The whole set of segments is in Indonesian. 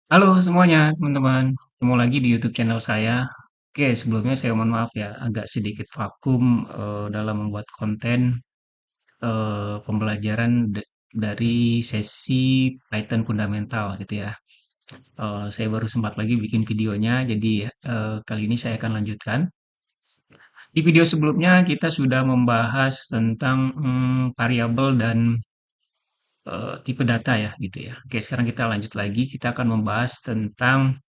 Halo semuanya, teman-teman. Ketemu lagi di YouTube channel saya. Oke, sebelumnya saya mohon maaf ya, agak sedikit vakum dalam membuat konten pembelajaran dari sesi Python fundamental gitu ya. Saya baru sempat lagi bikin videonya, jadi kali ini saya akan lanjutkan. Di video sebelumnya kita sudah membahas tentang variabel dan tipe data ya, gitu ya. Oke, sekarang kita lanjut lagi. Kita akan membahas tentang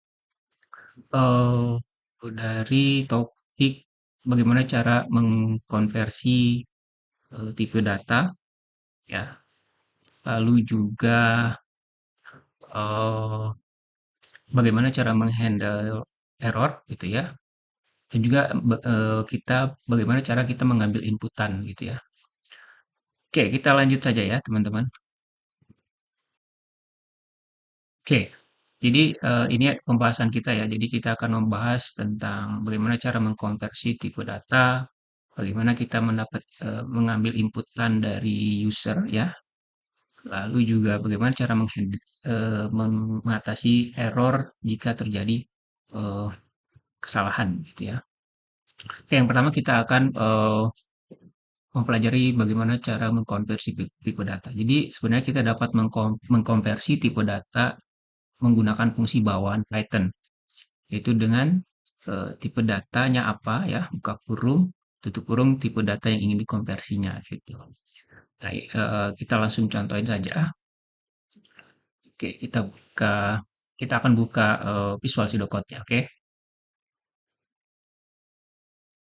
Eee, dari topik bagaimana cara mengkonversi, tipe data ya, lalu juga, eee, bagaimana cara menghandle error gitu ya, dan juga kita bagaimana cara kita mengambil inputan gitu ya. Oke, kita lanjut saja ya teman-teman. Oke, jadi, ini pembahasan kita ya. Jadi kita akan membahas tentang bagaimana cara mengkonversi tipe data, bagaimana kita mengambil inputan dari user ya, lalu juga bagaimana cara mengatasi error jika terjadi, eee, kesalahan gitu ya. Oke, yang pertama kita akan, mempelajari bagaimana cara mengkonversi tipe data. Jadi sebenarnya kita dapat mengkonversi tipe data menggunakan fungsi bawaan Python. Yaitu dengan tipe datanya apa ya, buka kurung, tutup kurung, tipe data yang ingin dikonversinya gitu. Nah, kita langsung contohin saja. Oke, kita akan buka Visual Studio Code-nya, oke.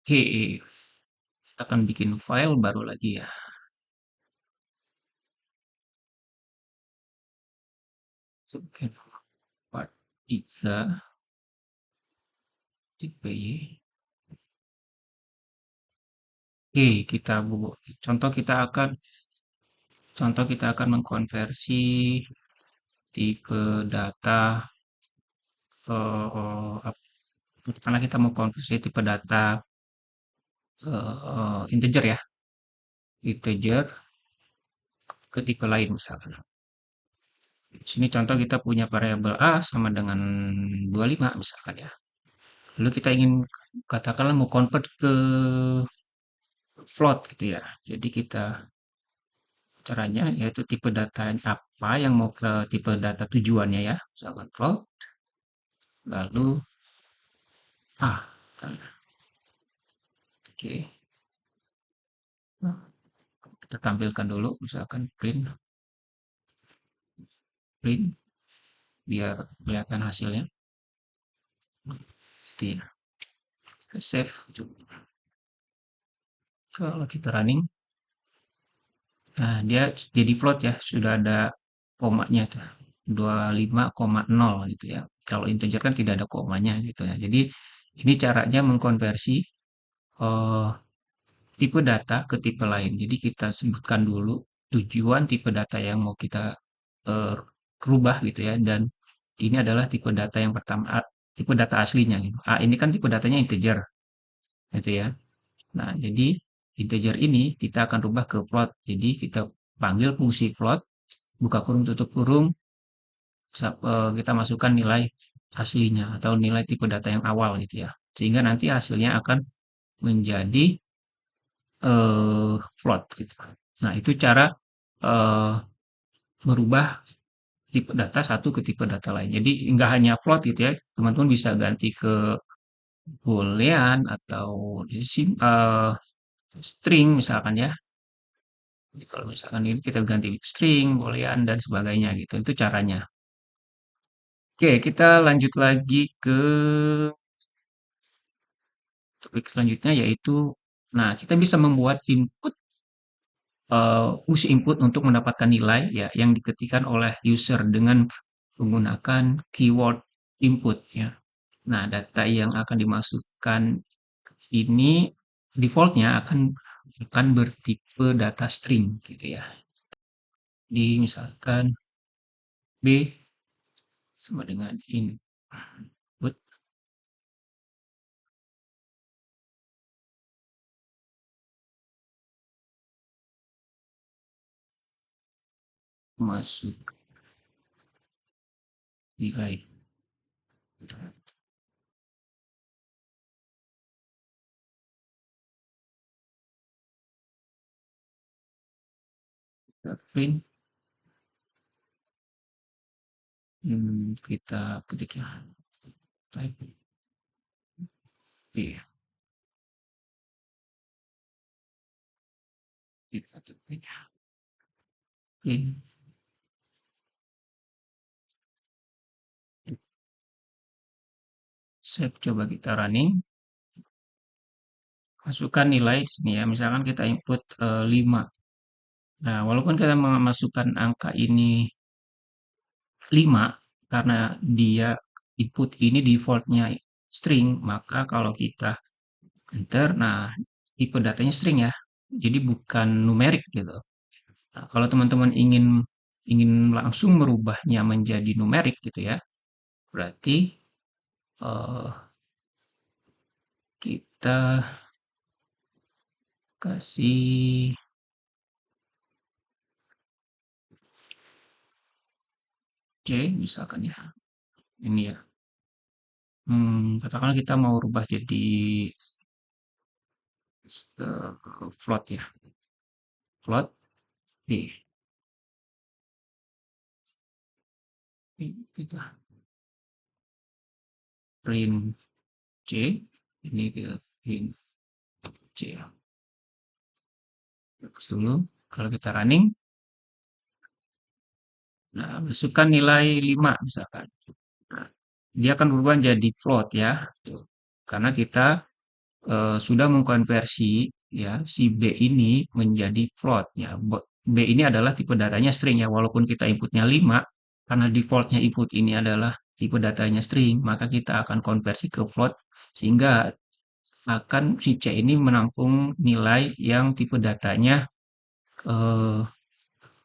Oke, kita akan bikin file baru lagi ya. Bikin part 3 tipe Y. Oke, contoh kita akan mengkonversi tipe data eh, karena kita mau konversi tipe data integer ya, integer ke tipe lain misalkan. Di sini contoh kita punya variabel A sama dengan 25 misalkan ya. Lalu kita ingin katakanlah mau convert ke float gitu ya. Jadi kita caranya yaitu tipe data apa yang mau ke tipe data tujuannya ya, misalkan float, lalu A. Misalnya. Oke, nah, kita tampilkan dulu misalkan print biar kelihatan hasilnya. Gitu ya. Kita save. Kalau kita running, nah dia jadi float ya, sudah ada komanya tuh. 25,0 gitu ya. Kalau integer kan tidak ada komanya gitu ya. Jadi ini caranya mengkonversi eh, tipe data ke tipe lain. Jadi kita sebutkan dulu tujuan tipe data yang mau kita eh, rubah gitu ya. Dan ini adalah tipe data yang pertama, tipe data aslinya gitu. Ini kan tipe datanya integer gitu ya. Nah, jadi integer ini kita akan rubah ke float. Jadi kita panggil fungsi float, buka kurung tutup kurung, kita masukkan nilai aslinya atau nilai tipe data yang awal gitu ya. Sehingga nanti hasilnya akan menjadi float gitu. Nah, itu cara eh, merubah tipe data satu ke tipe data lain. Jadi nggak hanya float gitu ya, teman-teman bisa ganti ke boolean atau string misalkan ya. Jadi kalau misalkan ini kita ganti string, boolean dan sebagainya gitu. Itu caranya. Oke, kita lanjut lagi ke topik selanjutnya yaitu, nah kita bisa membuat fungsi input untuk mendapatkan nilai ya yang diketikkan oleh user dengan menggunakan keyword input ya. Nah, data yang akan dimasukkan ini defaultnya akan bertipe data string gitu ya. Di misalkan B sama dengan input masuk nilai. Kita print, kita ketik ya, type, iya, kita ketik print, save, coba kita running, masukkan nilai di sini ya, misalkan kita input 5. Nah, walaupun kita memasukkan angka ini 5 karena dia input ini defaultnya string, maka kalau kita enter, nah tipe datanya string ya, jadi bukan numerik gitu. Nah, kalau teman-teman ingin ingin langsung merubahnya menjadi numerik gitu ya, berarti eh, kita kasih C misalkan ya, ini ya. Katakanlah kita mau rubah jadi float ya, float B. Kita print C, ini kita print C ya. Terus dulu, kalau kita running, nah masukkan nilai 5 misalkan. Nah, dia akan berubah jadi float ya. Tuh. Karena kita sudah mengkonversi ya si B ini menjadi float ya. B ini adalah tipe datanya string ya. Walaupun kita inputnya 5, karena defaultnya input ini adalah tipe datanya string, maka kita akan konversi ke float sehingga akan si C ini menampung nilai yang tipe datanya eh,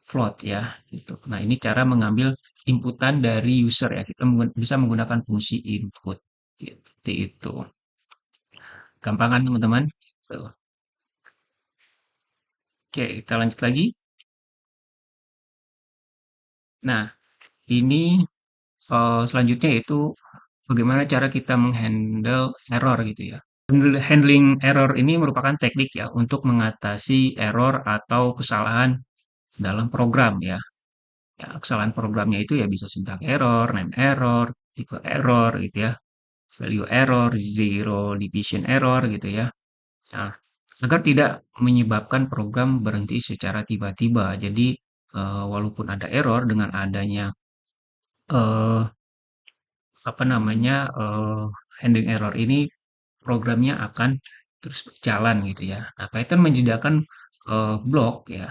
float ya gitu. Nah, ini cara mengambil inputan dari user ya. Kita bisa menggunakan fungsi input gitu. Seperti itu. Gampang kan teman-teman? Tuh. Oke, kita lanjut lagi. Nah, ini selanjutnya yaitu bagaimana cara kita menghandle error gitu ya. Handling error ini merupakan teknik ya untuk mengatasi error atau kesalahan dalam program ya. Ya, kesalahan programnya itu ya bisa syntax error, name error, tipe error gitu ya, value error, zero division error gitu ya. Nah, agar tidak menyebabkan program berhenti secara tiba-tiba. Jadi, walaupun ada error dengan adanya eh, apa namanya handling error ini, programnya akan terus berjalan gitu ya. Nah, Python menyediakan blok ya,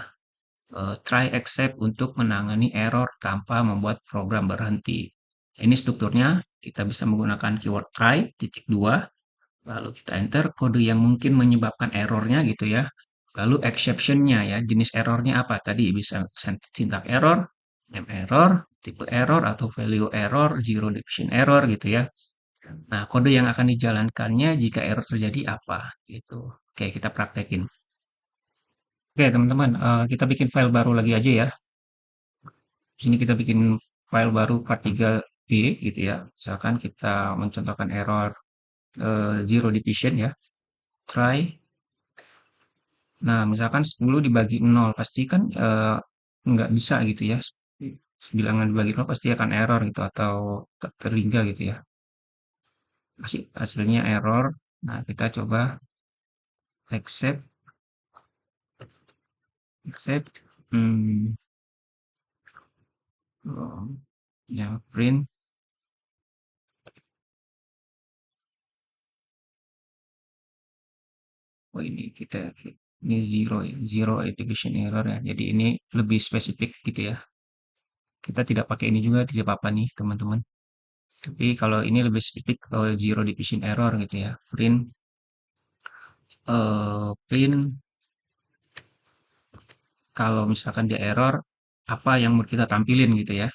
try except untuk menangani error tanpa membuat program berhenti. Ini strukturnya kita bisa menggunakan keyword try titik dua, lalu kita enter kode yang mungkin menyebabkan errornya gitu ya. Lalu exception-nya ya, jenis errornya apa? Tadi bisa syntax error, name error, tipe error atau value error, zero division error gitu ya. Nah, kode yang akan dijalankannya jika error terjadi apa gitu. Oke, kita praktekin. Oke, teman-teman, kita bikin file baru lagi aja ya. Di sini kita bikin file baru part3b gitu ya. Misalkan kita mencontohkan error zero division ya. Try. Nah, misalkan 10 dibagi 0 pasti kan nggak bisa gitu ya. Bilangan dibagi 0 pasti akan error gitu atau terhingga gitu ya. Hasilnya error. Nah, kita coba accept, accept, hmm, oh, ya print. Oh ini kita ini zero ya, zero division error ya. Jadi ini lebih spesifik gitu ya. Kita tidak pakai ini juga tidak apa-apa nih teman-teman. Tapi kalau ini lebih spesifik zero division error gitu ya. Print kalau misalkan dia error apa yang mau kita tampilin gitu ya.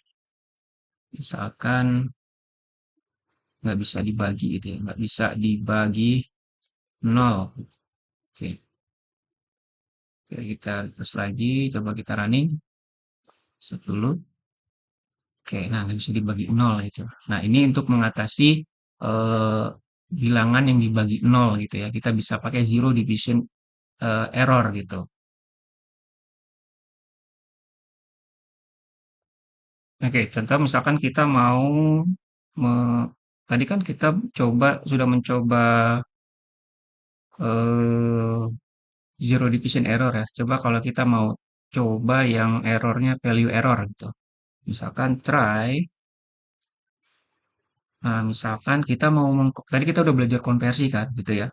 Misalkan nggak bisa dibagi gitu ya, nggak bisa dibagi nol. Oke, oke, kita terus lagi, coba kita running. 10. Oke, nah nggak bisa dibagi nol itu. Nah ini untuk mengatasi eh, bilangan yang dibagi nol gitu ya. Kita bisa pakai zero division error gitu. Oke, contoh misalkan kita mau tadi kan kita sudah mencoba eh, zero division error ya. Coba kalau kita mau coba yang errornya value error gitu. Misalkan try, nah misalkan kita mau tadi kita udah belajar konversi kan gitu ya.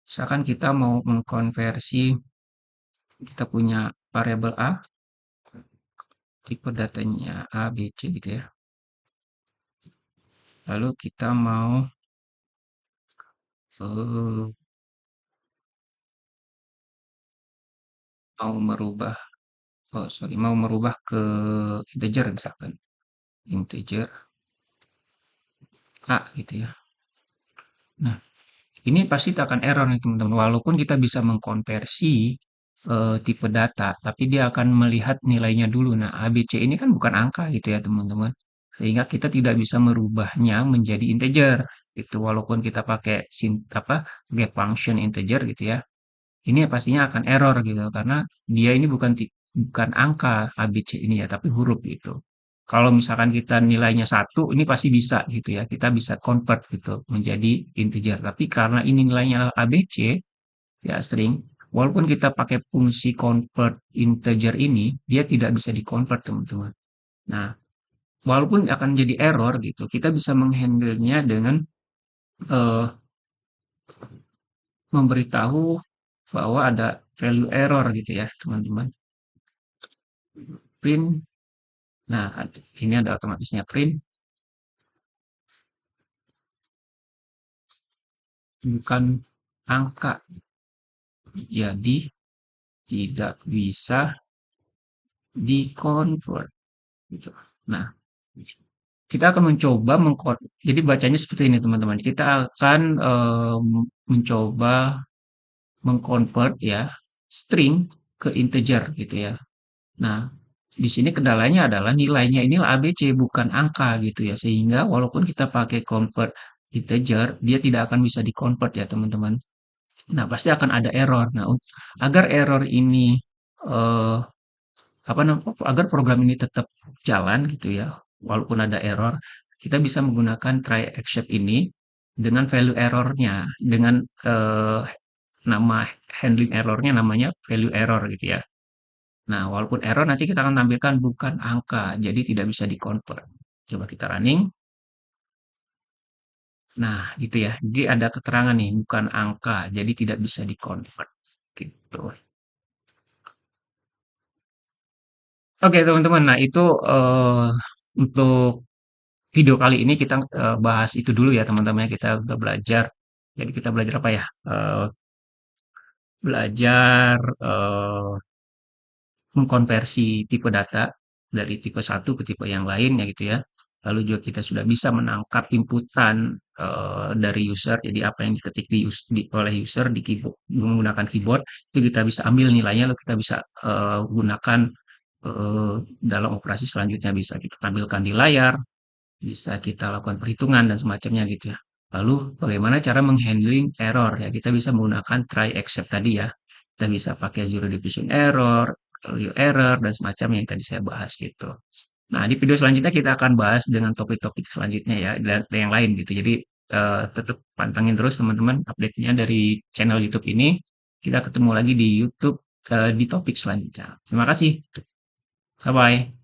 Misalkan kita mau mengkonversi, kita punya variabel A, tipe datanya A, B, C gitu ya. Lalu kita eh, mau merubah, oh sorry, mau merubah ke integer misalkan. Integer A gitu ya. Nah, ini pasti akan error nih teman-teman. Walaupun kita bisa mengkonversi tipe data, tapi dia akan melihat nilainya dulu. Nah, A, B, C ini kan bukan angka gitu ya teman-teman. Sehingga kita tidak bisa merubahnya menjadi integer. Itu walaupun kita pakai get function integer gitu ya. Ini pastinya akan error gitu karena dia ini bukan angka A, B, C ini ya, tapi huruf gitu. Kalau misalkan kita nilainya satu, ini pasti bisa gitu ya. Kita bisa convert gitu menjadi integer. Tapi karena ini nilainya A, B, C, ya string, walaupun kita pakai fungsi convert integer ini, dia tidak bisa di-convert teman-teman. Nah, walaupun akan jadi error gitu, kita bisa menghandle-nya dengan eh, memberitahu bahwa ada value error gitu ya, teman-teman. Print, nah ini ada otomatisnya print, bukan angka, jadi tidak bisa di-convert gitu. Nah, kita akan mencoba jadi bacanya seperti ini teman-teman. Kita akan mencoba mengconvert ya string ke integer gitu ya. Nah, di sini kendalanya adalah nilainya ini ABC bukan angka gitu ya. Sehingga walaupun kita pakai convert integer, dia tidak akan bisa di-convert ya teman-teman. Nah, pasti akan ada error. Nah, agar error ini eh, agar program ini tetap jalan gitu ya, walaupun ada error, kita bisa menggunakan try except ini dengan value errornya, dengan eh, nama handling errornya namanya value error gitu ya. Nah, walaupun error nanti kita akan tampilkan bukan angka, jadi tidak bisa di-convert. Coba kita running. Nah, gitu ya. Jadi ada keterangan nih, bukan angka, jadi tidak bisa di-convert. Gitu. Oke, teman-teman. Nah, itu untuk video kali ini kita bahas itu dulu ya teman-teman. Kita udah belajar. Jadi kita belajar apa ya? Belajar mengkonversi tipe data dari tipe satu ke tipe yang lain ya gitu ya. Lalu juga kita sudah bisa menangkap inputan dari user. Jadi apa yang diketik oleh user di keyboard menggunakan keyboard itu kita bisa ambil nilainya lalu kita bisa gunakan dalam operasi selanjutnya bisa kita tampilkan di layar, bisa kita lakukan perhitungan dan semacamnya gitu ya. Lalu bagaimana cara menghandling error ya? Kita bisa menggunakan try except tadi ya. Kita bisa pakai zero division error, value error dan semacamnya yang tadi saya bahas gitu. Nah, di video selanjutnya kita akan bahas dengan topik-topik selanjutnya ya dan yang lain gitu. Jadi tetap pantengin terus teman-teman update-nya dari channel YouTube ini. Kita ketemu lagi di YouTube di topik selanjutnya. Terima kasih. Bye bye.